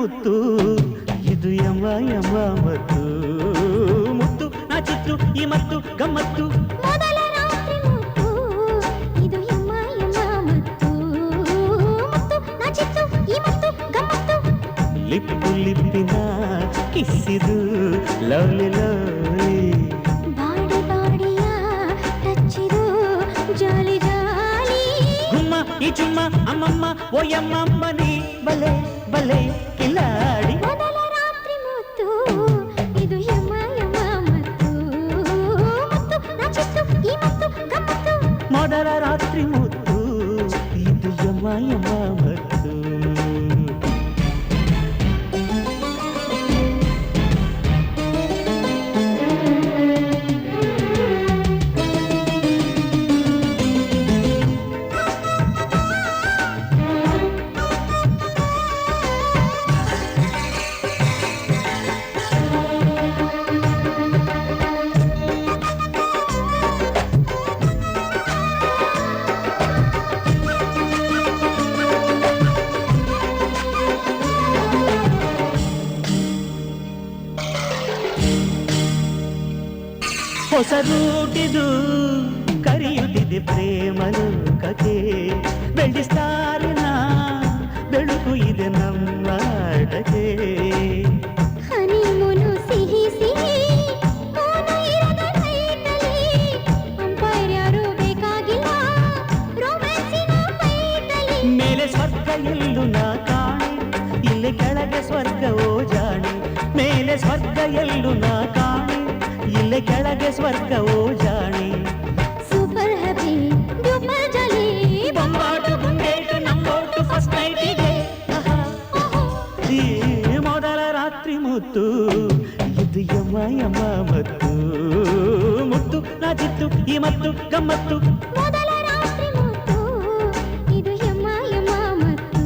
ಮುತ್ತು ಇದು ಯಮ ಯಮ ಮತ್ತು ಮುತ್ತು ನಾ ಚಿತ್ತು ಈ ಮತ್ತು ಗಮ್ಮತ್ತು ಮೊದಲ ರಾತ್ರಿ ಮುತ್ತು ಇದು ಯಮ ಯಮ ಮತ್ತು ಮುತ್ತು ನಾ ಚಿತ್ತು ಈ ಮತ್ತು ಗಮ್ಮತ್ತು ಲಿಪ್ಪು ಲಿಪ್ಪಿನ ಕಿಸ್ಸಿದು ಲವ್ಲಿ ಲವ್ಲಿ ಬಾಡಿ ಬಾಡಿಯ ಟಚ್ಚಿದು ಜಾಲಿ ಜಾಲಿ ಗುಮ್ಮ ಈ ಚುಮ್ಮ ಅಮ್ಮಮ್ಮ ಓಯಮ್ಮಮ್ಮನಿ ಬಲೆ ಬಲೆ ಕಿಲಾಡಿ ಮೊದಲ ರಾತ್ರಿ ಮುತ್ತು ಇದು ಯಮ ಯಮ ಮತ್ತು ಮುತ್ತು ನಾ ಚಿತ್ತು ಈ ಮತ್ತು ಗಮ್ಮತ್ತು ಮೊದಲ ರಾತ್ರಿ ಮುತ್ತು ಇದು ಯಮ ಯಮ ಮತ್ತು ಹೊಸ ರೂಟಿದು ಕರೆಯುತ್ತಿದೆ ಪ್ರೇಮ ಲೋಕಕ್ಕೆ ಬೆಳೆಸ್ತಾರಿನ ಬೆಳಕು ಇದೆ ನಮ್ಮ ಆಟಕ್ಕೆ ಹನಿಮೂನು ಸಿಹಿ ಸಿಹಿ ಮೌನ ಇರದ ನೈಟಲ್ಲಿ ಅಂಪೈರ್ ಯಾರು ಬೇಕಾಗಿಲ್ಲ ರೊಮ್ಯಾನ್ಸಿನ ಫೈಟಲ್ಲಿ ಮೇಲೆ ಸ್ವರ್ಗ ಎಲ್ಲೂ ನಾ ಕಾಣೆ ಇಲ್ಲಿ ಕೆಳಗೆ ಸ್ವರ್ಗವೋ ಜಾಣೆ ಮೇಲೆ ಸ್ವರ್ಗ ಎಲ್ಲೂ ನಾ ಕಾಣೆ ಇಲ್ಲಿ ಕೆಳಗೆ ಸ್ವರ್ಗವೋ ಜಾಣೆ ಸೂಪರ್ ಹ್ಯಾಪಿ ಡೂಪರ್ ಜಾಲಿ ಬೊಂಬಾಟು ಗುಂಡೇಟು ನಂಬೋಟು ಫಸ್ಟ್ ನೈಟಿಗೆ ಈ ಮೊದಲ ರಾತ್ರಿ ಮುತ್ತು ಇದು ಯಮ ಯಮ ಮತ್ತು ಮುತ್ತು ನಾ ಚಿತ್ತು ಈ ಮತ್ತು ಗಮ್ಮತ್ತು ಮೊದಲ ರಾತ್ರಿ ಮುತ್ತು ಇದು ಯಮ ಯಮ ಮತ್ತು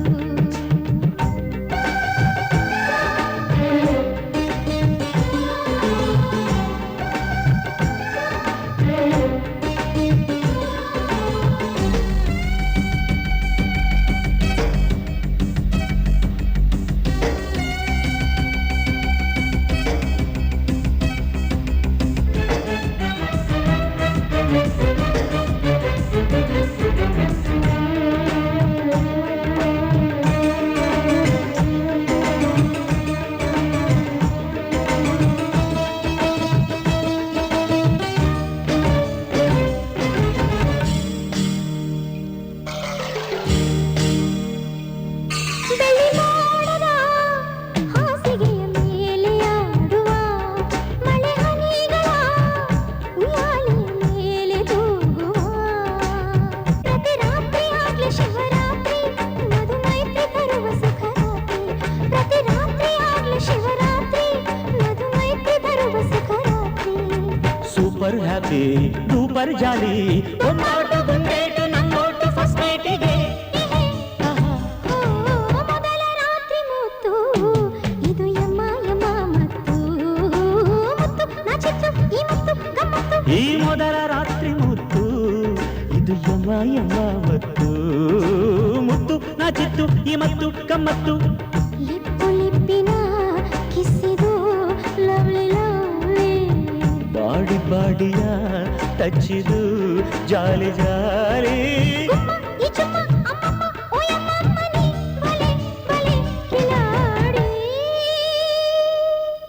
ಬೆಳ್ಳಿ ಮೋಡದ ಹಾಸಿಗೆಯ ಮೇಲೆ ಆಡುವ ಮಳೆ ಹನಿಗಳ ಉಯ್ಯಾಲೆಯ ಮೇಲೆ ತೂಗುವ ಪ್ರತಿ ರಾತ್ರಿ ಆಗ್ಲಿ ಶಿವರಾತ್ರಿ ಮಧು ಮೈತ್ರಿ ತರುವ ಸುಖರಾತ್ರಿ ಪ್ರತಿ ರಾತ್ರಿ ಆಗ್ಲಿ ಶಿವರಾತ್ರಿ ಮಧು ಮೈತ್ರಿ ತರುವ ಸುಖರಾತ್ರಿ ಸೂಪರ್ ಹ್ಯಾಪಿ ಡೂಪರ್ ಜಾಲಿ ಬೊಂಬಾಟು ಗುಂಡೇಟು ನಂಬೋಟು ಫಸ್ಟ್ ನೈಟಿಗೆ ಮೊದಲ ರಾತ್ರಿ ಮುತ್ತು ಇದು ಯಮ ಯಮ ಮತ್ತು ಮುತ್ತು ನಾ ಚಿತ್ತು ಈ ಮತ್ತು ಗಮ್ಮತ್ತು ಈ ಮೊದಲ ರಾತ್ರಿ ಮುತ್ತು ಇದು ಯಮ ಯಮ ಮತ್ತು ಮುತ್ತು ನಾ ಚಿತ್ತು ಈ ಮತ್ತು ಗಮ್ಮತ್ತು ಲಿಪ್ಪು ಲಿಪ್ಪಿನ ಕಿಸ್ಸಿದು ಲವ್ಲಿ ಲವ್ಲಿ ಬಾಡಿ ಬಾಡಿಯ ಟಚ್ಚಿದು ಜಾಲಿ ಜಾಲಿ ಗುಮ್ಮ ಈ ಚುಮ್ಮ